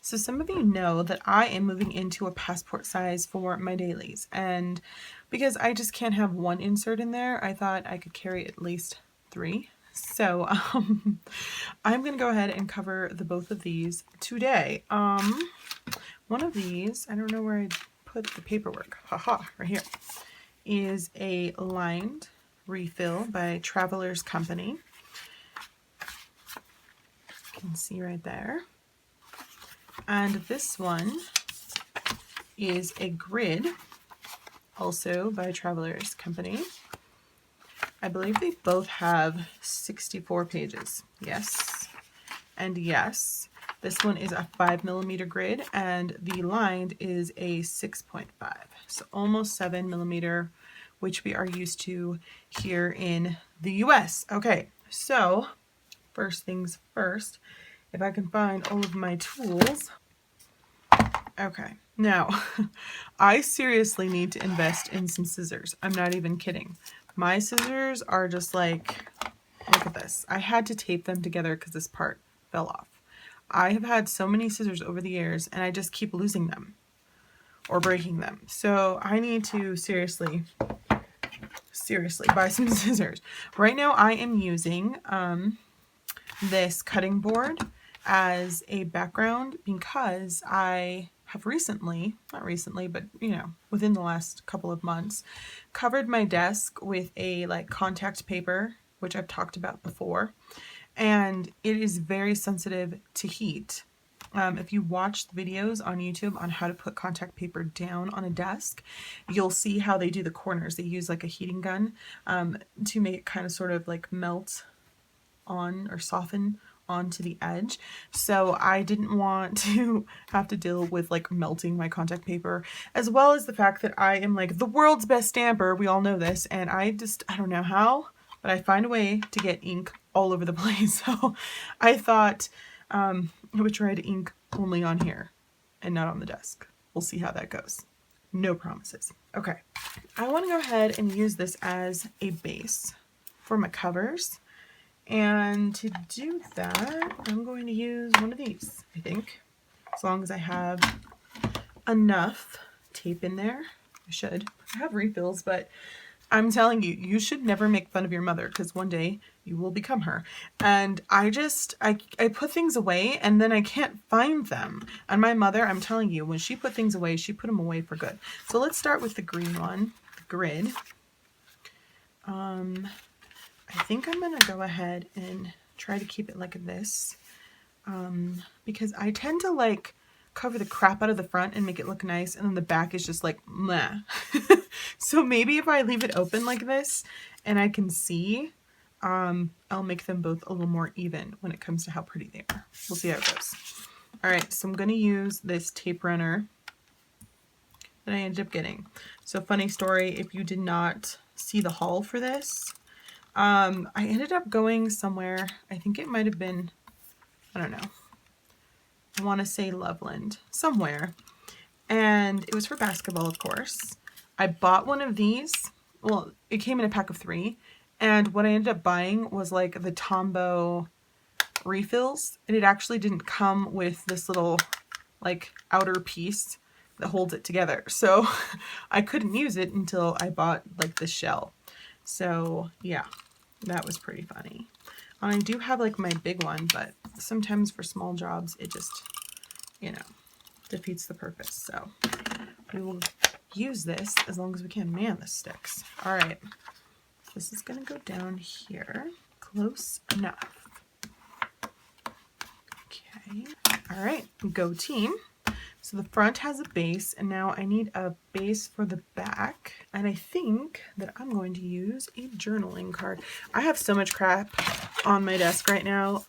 So some of you know that I am moving into a passport size for my dailies, and because I just can't have one insert in there, I thought I could carry at least 3. So I'm gonna go ahead and cover the both of these today. One of these, I don't know where I put the paperwork, haha, right here, is a lined refill by Travelers Company. You can see right there. And this one is a grid, also by Travelers Company. I believe they both have 64 pages. Yes. And yes, this one is a 5mm grid, and the lined is a 6.5. So almost 7mm, which we are used to here in the US. Okay, so first things first, if I can find all of my tools. Okay, now I seriously need to invest in some scissors. I'm not even kidding. My scissors are just like, look at this. I had to tape them together because this part fell off. I have had so many scissors over the years and I just keep losing them or breaking them. So I need to seriously buy some scissors. Right now I am using this cutting board as a background because I have recently, not recently, but you know, within the last couple of months, covered my desk with a like contact paper, which I've talked about before, and it is very sensitive to heat. If you watch the videos on YouTube on how to put contact paper down on a desk, you'll see how they do the corners. They use like a heating gun to make it kind of sort of like melt on or soften onto the edge. So I didn't want to have to deal with like melting my contact paper, as well as the fact that I am like the world's best stamper. We all know this, and I don't know how, but I find a way to get ink all over the place. So I thought I would try to ink only on here and not on the desk. We'll see how that goes. No promises. Okay, I want to go ahead and use this as a base for my covers. And to do that, I'm going to use one of these, I think, as long as I have enough tape in there. I should. I have refills, but I'm telling you, you should never make fun of your mother because one day you will become her. And I put things away and then I can't find them. And my mother, I'm telling you, when she put things away, she put them away for good. So let's start with the green one, the grid. I think I'm going to go ahead and try to keep it like this because I tend to like cover the crap out of the front and make it look nice, and then the back is just like meh. So maybe if I leave it open like this and I can see, I'll make them both a little more even when it comes to how pretty they are. We'll see how it goes. All right, so I'm going to use this tape runner that I ended up getting. So funny story, if you did not see the haul for this, I ended up going somewhere, I think it might have been, I don't know, I want to say Loveland, somewhere, and it was for basketball, of course. I bought one of these, well, it came in a pack of 3, and what I ended up buying was like the Tombow refills, and it actually didn't come with this little like outer piece that holds it together, so I couldn't use it until I bought like the shell. So yeah, that was pretty funny. I do have like my big one, but sometimes for small jobs it just, you know, defeats the purpose. So we will use this as long as we can. Man, this sticks. All right, this is gonna go down here, close enough. Okay, all right, go team. So the front has a base, and now I need a base for the back, and I think that I'm going to use a journaling card. I have so much crap on my desk right now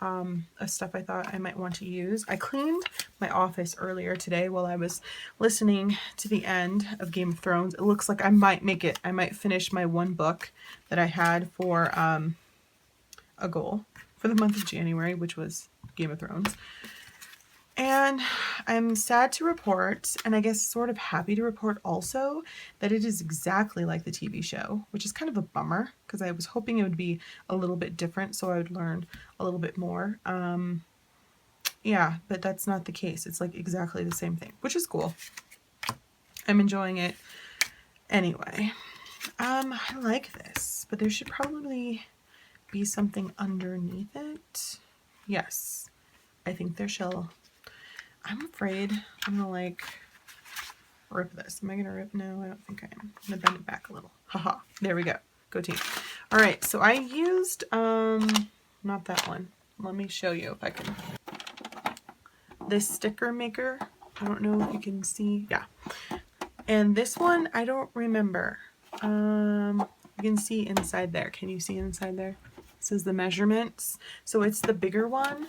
of stuff I thought I might want to use. I cleaned my office earlier today while I was listening to the end of Game of Thrones. It looks like I might make it. I might finish my one book that I had for a goal for the month of January, which was Game of Thrones. And I'm sad to report, and I guess sort of happy to report also, that it is exactly like the TV show, which is kind of a bummer because I was hoping it would be a little bit different so I would learn a little bit more. Yeah, but that's not the case. It's like exactly the same thing, which is cool. I'm enjoying it anyway. I like this, but there should probably be something underneath it. Yes, I think there shall. I'm afraid I'm gonna like rip this. Am I gonna rip? No, I don't think I am. I'm gonna bend it back a little. Haha, there we go. Go team. All right, so I used, not that one. Let me show you if I can. This sticker maker. I don't know if you can see. Yeah. And this one, I don't remember. You can see inside there. Can you see inside there? This is the measurements. So it's the bigger one.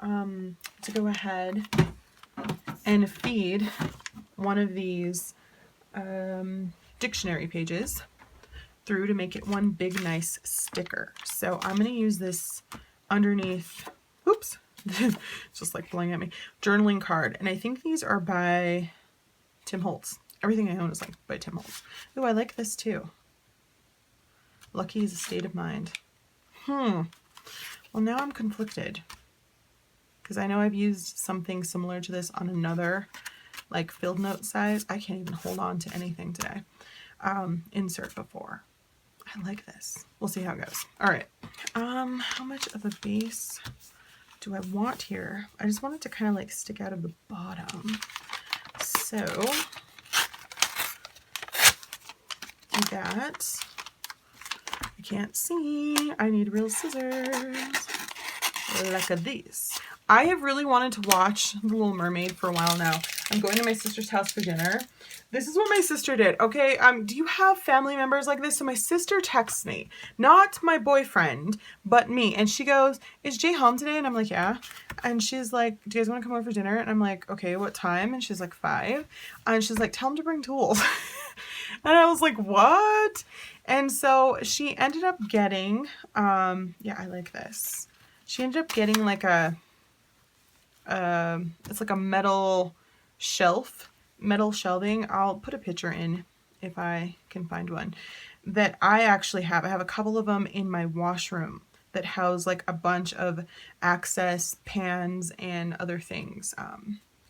To go ahead and feed one of these dictionary pages through to make it one big nice sticker. So I'm going to use this underneath, oops, it's just like blowing at me, journaling card. And I think these are by Tim Holtz. Everything I own is like by Tim Holtz. Ooh, I like this too. Lucky is a state of mind. Well, now I'm conflicted because I know I've used something similar to this on another like field note size. I can't even hold on to anything today. Insert before. I like this. We'll see how it goes. All right. How much of a base do I want here? I just want it to kind of like stick out of the bottom. So do that. I can't see. I need real scissors. Like this. I have really wanted to watch The Little Mermaid for a while now. I'm going to my sister's house for dinner. This is what my sister did. Okay, do you have family members like this? So my sister texts me, not my boyfriend, but me. And she goes, is Jay home today? And I'm like, yeah. And she's like, do you guys want to come over for dinner? And I'm like, okay, what time? And she's like, 5. And she's like, tell him to bring tools. And I was like, what? And so she ended up getting, yeah, I like this. She ended up getting like a, it's like a metal shelf, metal shelving. I'll put a picture in if I can find one that I actually have. I have a couple of them in my washroom that house like a bunch of access pans and other things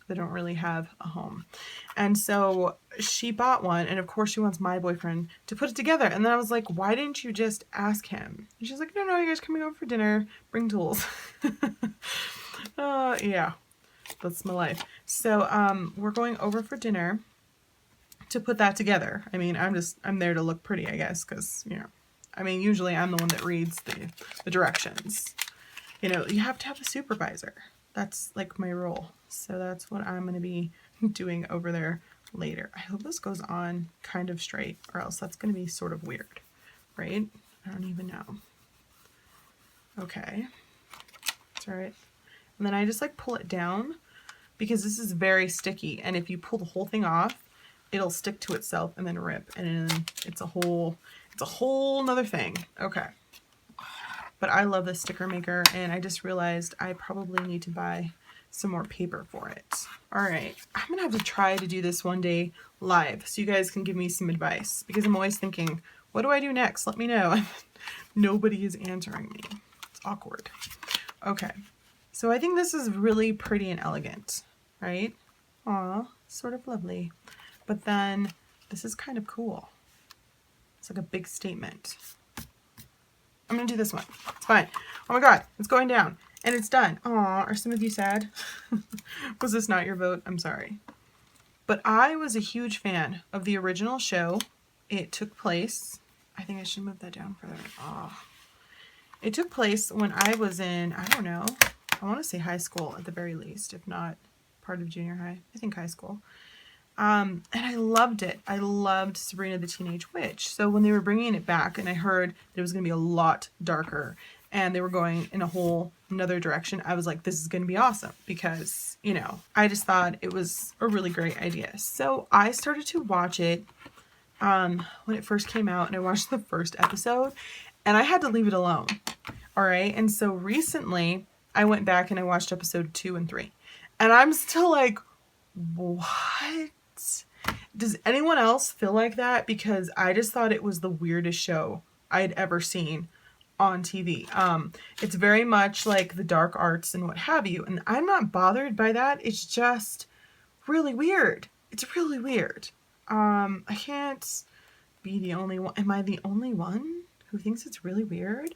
that don't really have a home. And so she bought one, and of course she wants my boyfriend to put it together. And then I was like, why didn't you just ask him? And she's like, no, you guys coming over for dinner, bring tools. Yeah, that's my life. So we're going over for dinner to put that together. I mean, I'm there to look pretty, I guess, because, you know, I mean, usually I'm the one that reads the directions. You know, you have to have a supervisor. That's like my role. So that's what I'm going to be doing over there later. I hope this goes on kind of straight, or else that's going to be sort of weird, right? I don't even know. Okay. That's all right. And then I just like pull it down because this is very sticky. And if you pull the whole thing off, it'll stick to itself and then rip. And then it's a whole nother thing. Okay. But I love this sticker maker, and I just realized I probably need to buy some more paper for it. All right. I'm going to have to try to do this one day live so you guys can give me some advice, because I'm always thinking, what do I do next? Let me know. Nobody is answering me. It's awkward. Okay. So I think this is really pretty and elegant, right? Aw, sort of lovely. But then this is kind of cool. It's like a big statement. I'm going to do this one. It's fine. Oh my God, it's going down. And it's done. Aw, are some of you sad? Was this not your vote? I'm sorry. But I was a huge fan of the original show. It took place, I think I should move that down further. Oh. It took place when I was in, I don't know, I want to say high school at the very least, if not part of junior high. I think high school. And I loved it. I loved Sabrina the Teenage Witch. So when they were bringing it back, and I heard that it was going to be a lot darker and they were going in a whole another direction, I was like, this is going to be awesome, because, you know, I just thought it was a really great idea. So I started to watch it when it first came out, and I watched the first episode and I had to leave it alone. All right. And so recently I went back and I watched episode 2 and 3, and I'm still like, what? Does anyone else feel like that? Because I just thought it was the weirdest show I had ever seen on TV. It's very much like the dark arts and what have you. And I'm not bothered by that. It's just really weird. It's really weird. I can't be the only one. Am I the only one who thinks it's really weird?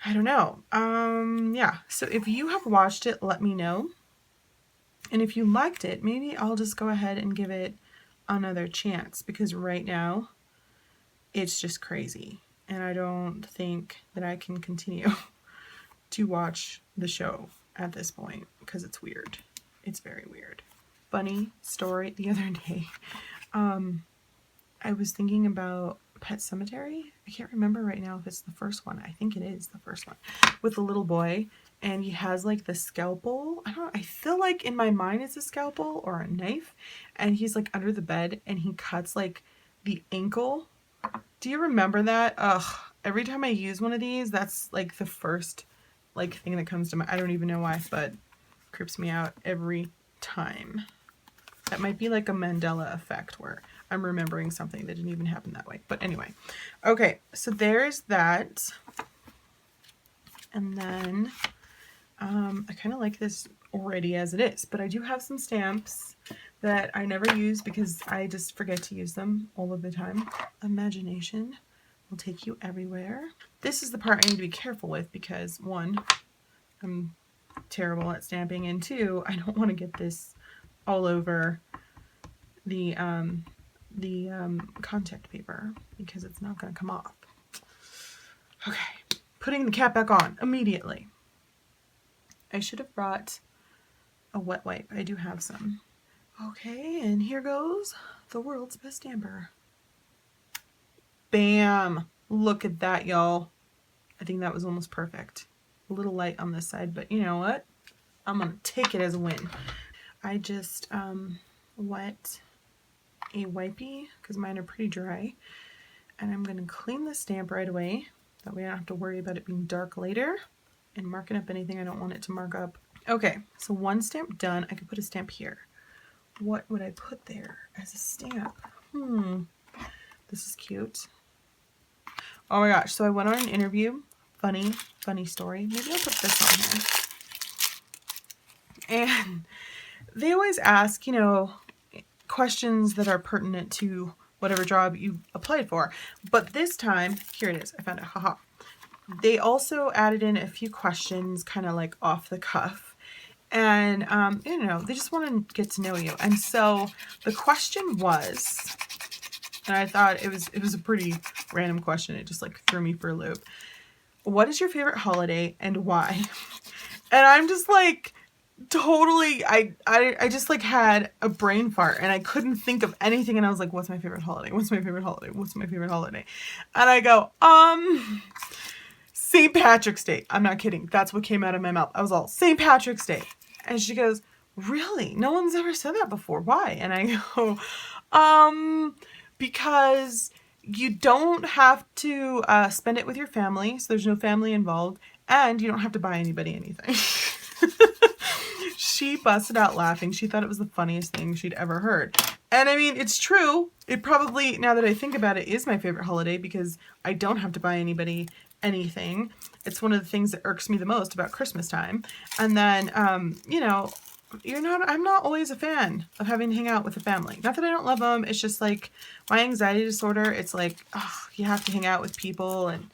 I don't know. Yeah. So if you have watched it, let me know. And if you liked it, maybe I'll just go ahead and give it another chance, because right now it's just crazy. And I don't think that I can continue to watch the show at this point because it's weird. It's very weird. Funny story the other day. I was thinking about Pet Cemetery. I can't remember right now if it's the first one. I think it is the first one, with the little boy, and he has like the scalpel. I feel like in my mind it's a scalpel or a knife, and he's like under the bed and he cuts like the ankle. Do you remember that? Ugh, every time I use one of these, that's like the first like thing that comes to mind. I don't even know why, but it creeps me out every time. That might be like a Mandela effect where I'm remembering something that didn't even happen that way. But anyway, okay, so there's that. And then I kind of like this already as it is, but I do have some stamps that I never use because I just forget to use them all of the time. Imagination will take you everywhere. This is the part I need to be careful with because, one, I'm terrible at stamping, and two, I don't want to get this all over the contact paper because it's not going to come off. Okay, putting the cap back on immediately. I should have brought a wet wipe. I do have some. Okay, and here goes the world's best stamper. Bam! Look at that, y'all. I think that was almost perfect. A little light on this side, but you know what? I'm gonna take it as a win. I just wet a wipey because mine are pretty dry, and I'm gonna clean the stamp right away. That way I don't have to worry about it being dark later and marking up anything I don't want it to mark up. Okay, so one stamp done. I could put a stamp here. What would I put there as a stamp? This is cute. Oh my gosh, so I went on an interview. Funny story. Maybe I'll put this on here. And they always ask, you know, questions that are pertinent to whatever job you applied for. But this time, here it is. I found it. Haha. They also added in a few questions kind of like off the cuff. And, you know, they just want to get to know you. And so the question was, and I thought it was a pretty random question. It just like threw me for a loop. What is your favorite holiday and why? And I'm just like, totally, I just like had a brain fart and I couldn't think of anything. And I was like, what's my favorite holiday? What's my favorite holiday? What's my favorite holiday? And I go, St. Patrick's Day. I'm not kidding. That's what came out of my mouth. I was all, St. Patrick's Day. And she goes, really? No one's ever said that before. Why? And I go, because you don't have to spend it with your family. So there's no family involved. And you don't have to buy anybody anything. She busted out laughing. She thought it was the funniest thing she'd ever heard. And I mean, it's true. It probably, now that I think about it, is my favorite holiday because I don't have to buy anybody anything. It's one of the things that irks me the most about Christmas time. And then, you know, I'm not always a fan of having to hang out with the family. Not that I don't love them. It's just like my anxiety disorder. It's like, oh, you have to hang out with people and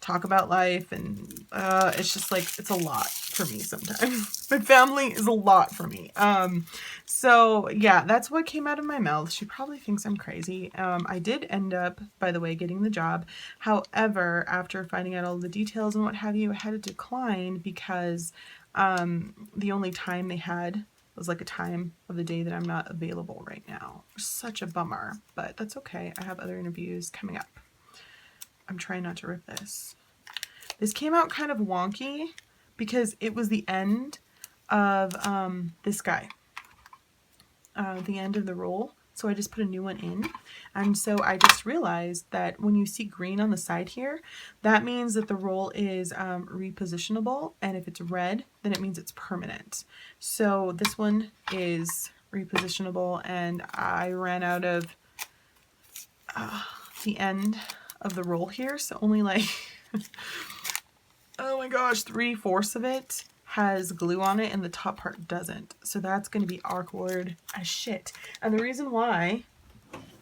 talk about life. And it's just like, it's a lot for me sometimes. My family is a lot for me. So yeah, that's what came out of my mouth. She probably thinks I'm crazy. I did end up, by the way, getting the job. However, after finding out all the details and what have you, I had to decline because the only time they had was like a time of the day that I'm not available right now. Such a bummer, but that's okay. I have other interviews coming up. I'm trying not to rip this. This came out kind of wonky because it was the end of this guy. The end of the roll. So I just put a new one in. And so I just realized that when you see green on the side here, that means that the roll is repositionable. And if it's red, then it means it's permanent. So this one is repositionable, and I ran out of the end of the roll here. So only like Oh my gosh, 3/4 of it has glue on it and the top part doesn't. So that's going to be awkward as shit. And the reason why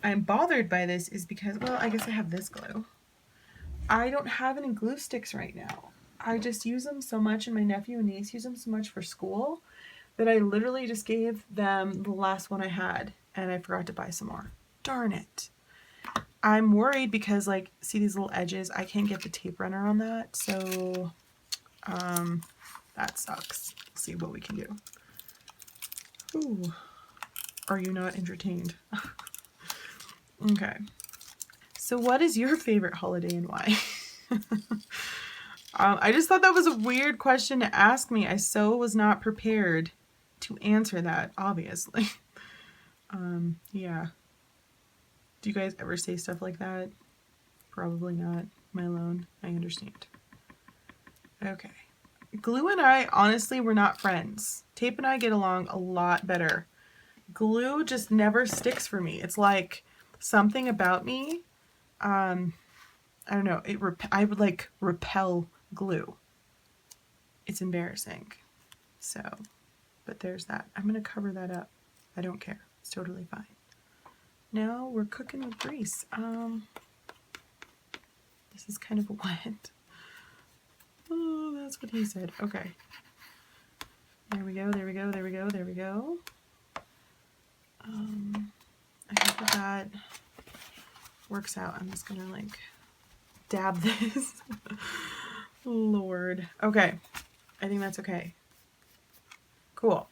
I'm bothered by this is because, well, I guess I have this glue. I don't have any glue sticks right now. I just use them so much, and my nephew and niece use them so much for school that I literally just gave them the last one I had, and I forgot to buy some more. Darn it. I'm worried because, like, see these little edges? I can't get the tape runner on that, so that sucks. Let's see what we can do. Ooh. Are you not entertained? Okay. So what is your favorite holiday and why? I just thought that was a weird question to ask me. I so was not prepared to answer that, obviously. Yeah. Do you guys ever say stuff like that? Probably not. Am I alone? I understand. Okay. Glue and I, honestly, we're not friends. Tape and I get along a lot better. Glue just never sticks for me. It's like something about me, I don't know, I would like repel glue. It's embarrassing. So, but there's that. I'm going to cover that up. I don't care. It's totally fine. Now we're cooking with grease. This is kind of wet. Oh, that's what he said. Okay. There we go, there we go, there we go, there we go. I hope that works out. I'm just gonna like dab this. Lord. Okay. I think that's okay. Cool.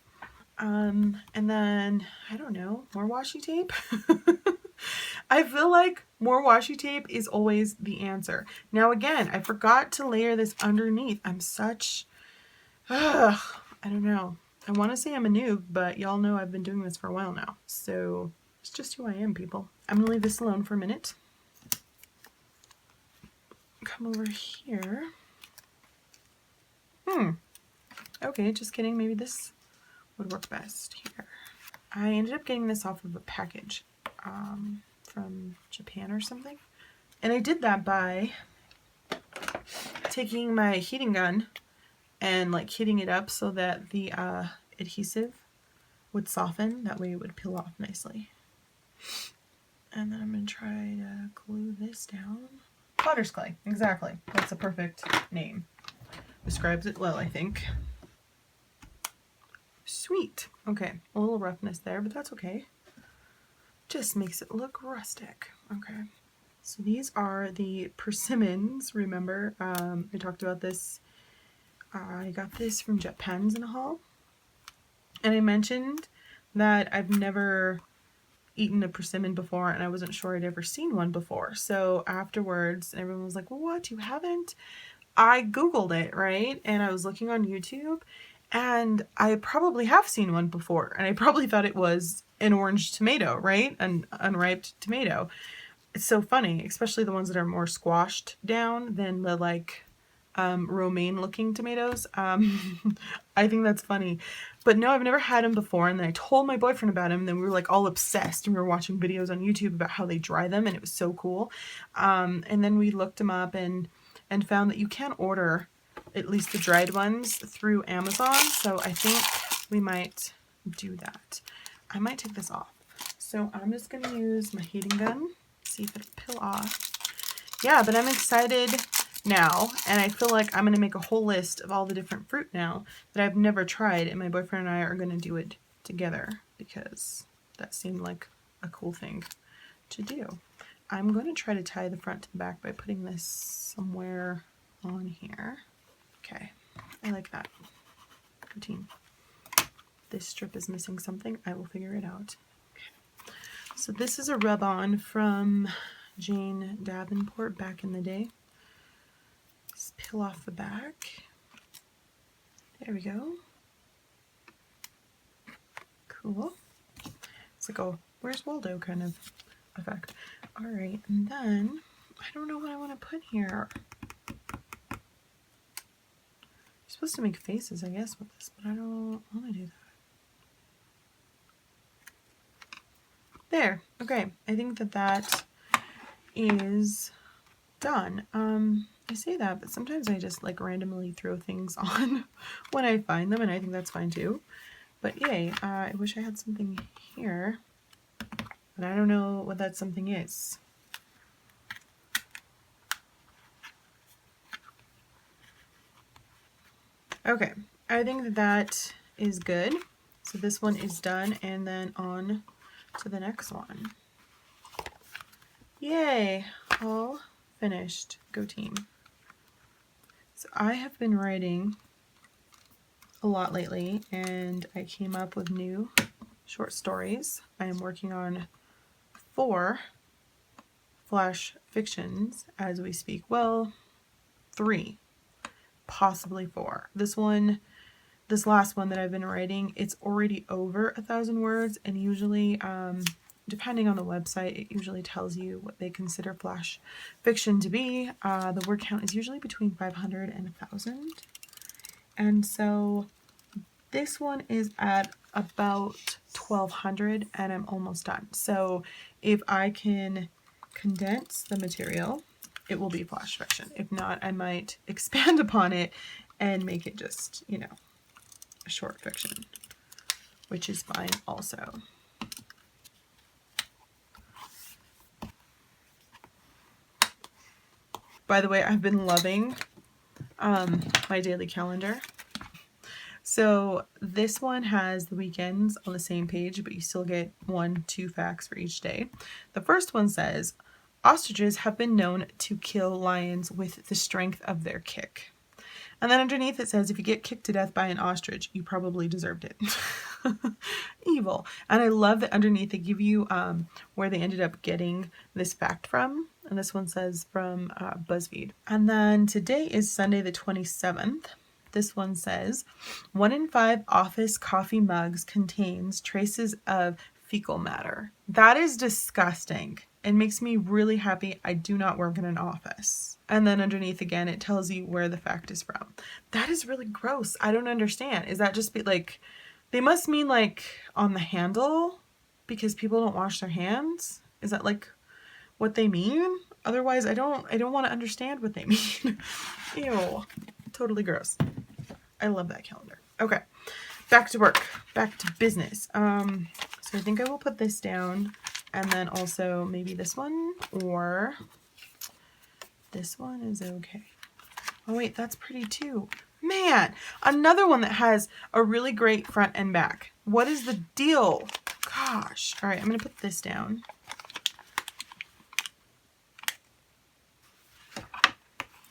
And then, I don't know, more washi tape? I feel like more washi tape is always the answer. Now again, I forgot to layer this underneath. I'm such, I don't know. I want to say I'm a noob, but y'all know I've been doing this for a while now. So it's just who I am, people. I'm gonna leave this alone for a minute. Come over here. Okay, just kidding. Maybe this would work best here. I ended up getting this off of a package from Japan or something. And I did that by taking my heating gun and like heating it up so that the adhesive would soften. That way it would peel off nicely. And then I'm going to try to glue this down. Potter's clay, exactly. That's a perfect name. Describes it well, I think. Sweet. Okay, a little roughness there, but that's okay. Just makes it look rustic. Okay. So these are the persimmons, remember? I talked about this. I got this from Jet Pens in a haul. And I mentioned that I've never eaten a persimmon before and I wasn't sure I'd ever seen one before. So afterwards, everyone was like, well, what? You haven't? I Googled it, right? And I was looking on YouTube and I probably have seen one before. And I probably thought it was an orange tomato, right? An unripe tomato. It's so funny, especially the ones that are more squashed down than the like romaine looking tomatoes. I think that's funny. But no, I've never had them before. And then I told my boyfriend about them. And then we were like all obsessed. And we were watching videos on YouTube about how they dry them. And it was so cool. And then we looked them up and found that you can order at least the dried ones through Amazon. So I think we might do that. I might take this off. So I'm just going to use my heating gun. See if it'll peel off. Yeah, but I'm excited now, and I feel like I'm going to make a whole list of all the different fruit now that I've never tried, and my boyfriend and I are going to do it together because that seemed like a cool thing to do. I'm going to try to tie the front to the back by putting this somewhere on here. Okay, I like that routine. This strip is missing something. I will figure it out. Okay. So this is a rub-on from Jane Davenport back in the day. Just peel off the back. There we go. Cool. It's like a Where's Waldo kind of effect. All right, and then I don't know what I want to put here. You're supposed to make faces, I guess, with this, but I don't want to do that. There. Okay, I think that is done. I say that, but sometimes I just like randomly throw things on when I find them, and I think that's fine too. But yay, I wish I had something here, but I don't know what that something is. Okay, I think that that is good. So this one is done, and then on to the next one. Yay, all finished. Go team. So I have been writing a lot lately, and I came up with new short stories. I am working on 4 flash fictions as we speak. Well, 3, possibly 4. This last one that I've been writing, it's already over 1,000 words, and usually, depending on the website, it usually tells you what they consider flash fiction to be. The word count is usually between 500 and 1,000. And so this one is at about 1,200 and I'm almost done. So if I can condense the material, it will be flash fiction. If not, I might expand upon it and make it just, you know, a short fiction, which is fine also. By the way, I've been loving my daily calendar. So this one has the weekends on the same page, but you still get 1-2 facts for each day. The first one says, ostriches have been known to kill lions with the strength of their kick. And then underneath it says, if you get kicked to death by an ostrich, you probably deserved it. Evil. And I love that underneath they give you where they ended up getting this fact from. And this one says from BuzzFeed. And then today is Sunday the 27th. This one says, 1 in 5 office coffee mugs contains traces of fecal matter. That is disgusting. It makes me really happy. I do not work in an office. And then underneath again, it tells you where the fact is from. That is really gross. I don't understand. Is that just be like, they must mean like on the handle because people don't wash their hands? Is that like what they mean? Otherwise, I don't want to understand what they mean. Ew, totally gross. I love that calendar. Okay, back to work, back to business. So I think I will put this down, and then also maybe this one, or this one is okay. Oh wait, that's pretty too. Man, another one that has a really great front and back. What is the deal? Gosh. All right, I'm gonna put this down.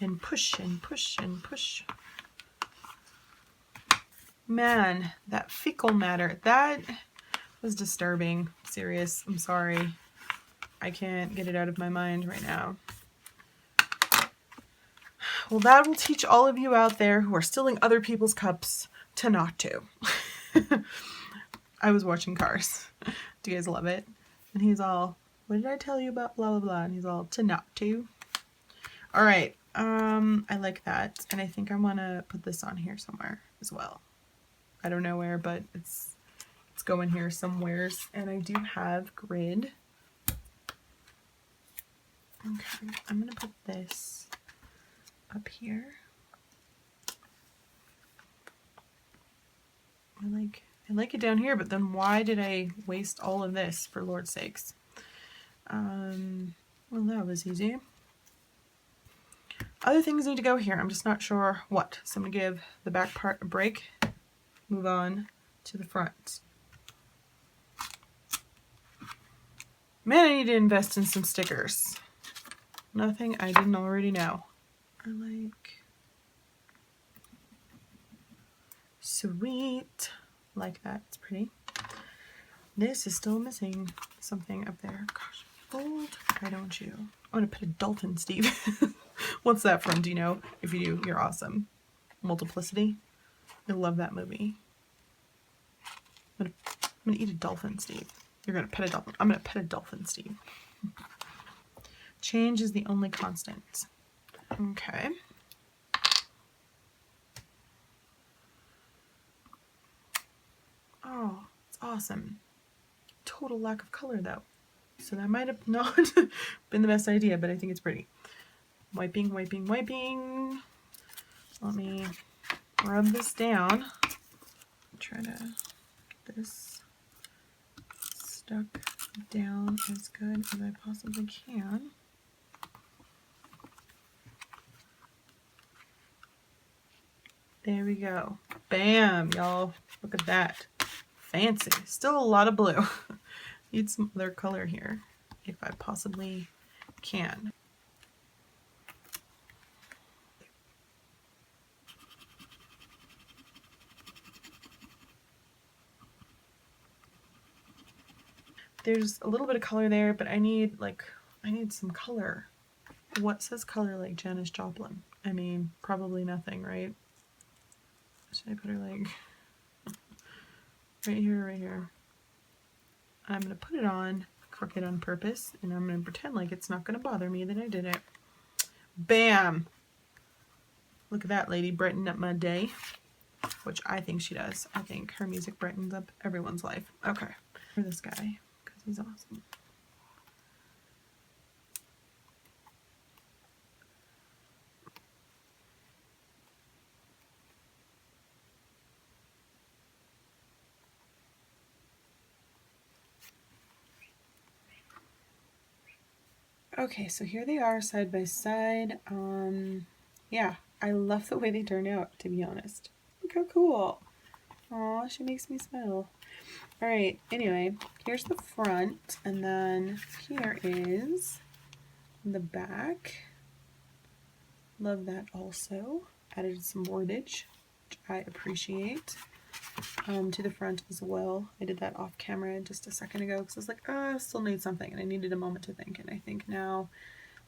And push and push and push. Man, that fecal matter, that was disturbing. Serious, I'm sorry. I can't get it out of my mind right now. Well, that will teach all of you out there who are stealing other people's cups to not to. I was watching Cars. Do you guys love it? And he's all, what did I tell you about blah, blah, blah? And he's all, to not to. All right. I like that. And I think I want to put this on here somewhere as well. I don't know where, but it's going here somewheres. And I do have grid. Okay, I'm going to put this up here. I like it down here, but then why did I waste all of this, for Lord's sakes? Well, that was easy. Other things need to go here. I'm just not sure what. So I'm going to give the back part a break. Move on to the front. Man, I need to invest in some stickers. Nothing I didn't already know. I like... Sweet. Like that. It's pretty. This is still missing something up there. Gosh, fold. Why don't you? I'm going to put a dolphin, Steve. What's that from? Do you know? If you do, you're awesome. Multiplicity. I love that movie. I'm gonna eat a dolphin, Steve. You're gonna pet a dolphin. I'm gonna pet a dolphin, Steve. Change is the only constant. Okay. Oh, it's awesome. Total lack of color though. So that might have not been the best idea, but I think it's pretty. Wiping, wiping, wiping. Let me rub this down. Try to get this stuck down as good as I possibly can. There we go. Bam, y'all. Look at that. Fancy. Still a lot of blue. Need some other color here if I possibly can. There's a little bit of color there, but I need some color. What says color like Janis Joplin? I mean, probably nothing, right? Should I put her like right here, right here? I'm gonna put it on crooked on purpose, and I'm gonna pretend like it's not gonna bother me that I did it. Bam! Look at that lady brighten up my day, which I think she does. I think her music brightens up everyone's life. Okay, for this guy, because he's awesome. Okay, so here they are side by side. Yeah, I love the way they turned out, to be honest. Look how cool. Aw, she makes me smile. All right, anyway, here's the front, and then here is the back. Love that also. Added some wordage, which I appreciate. To the front as well. I did that off camera just a second ago because I was like, oh, I still need something, and I needed a moment to think, and I think now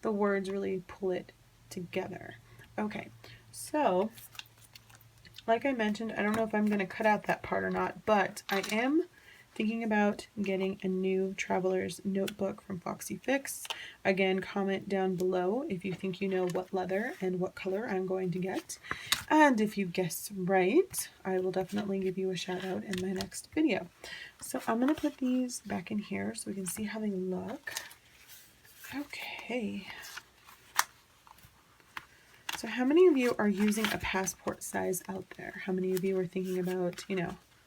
the words really pull it together. Okay, so like I mentioned, I don't know if I'm going to cut out that part or not, but I am thinking about getting a new traveler's notebook from Foxy Fix. Again, comment down below if you think you know what leather and what color I'm going to get. And if you guess right, I will definitely give you a shout out in my next video. So I'm going to put these back in here so we can see how they look. Okay. So how many of you are using a passport size out there? How many of you are thinking about,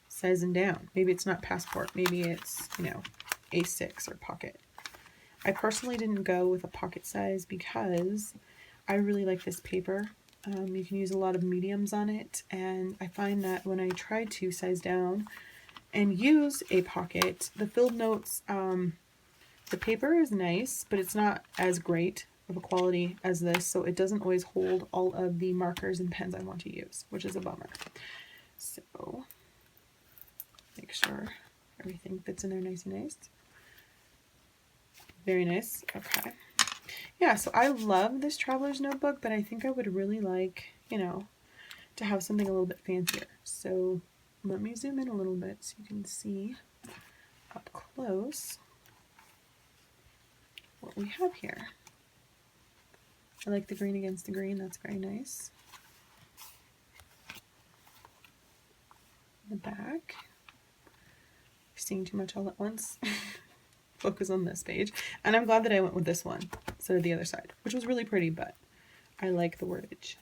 sizing down? Maybe it's not passport. Maybe it's, A6 or pocket. I personally didn't go with a pocket size because I really like this paper. You can use a lot of mediums on it, and I find that when I try to size down and use a pocket, the filled notes, the paper is nice, but it's not as great of a quality as this, so it doesn't always hold all of the markers and pens I want to use, which is a bummer. So make sure everything fits in there nice and nice. Very nice. Okay. Yeah, so I love this traveler's notebook, but I think I would really like, to have something a little bit fancier. So let me zoom in a little bit so you can see up close what we have here. I like the green against the green. That's very nice. The back. Seeing too much all at once. Focus on this page. And I'm glad that I went with this one instead of the other side, which was really pretty, but I like the wordage.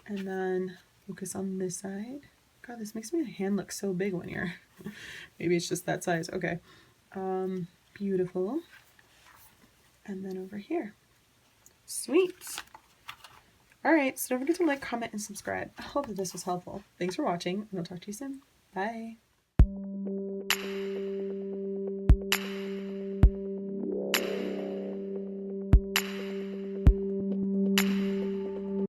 And then focus on this side. God, this makes my hand look so big when you're... Maybe it's just that size. Okay. Beautiful. And then over here. Sweet. Alright, so don't forget to like, comment, and subscribe. I hope that this was helpful. Thanks for watching, and I'll talk to you soon. Bye.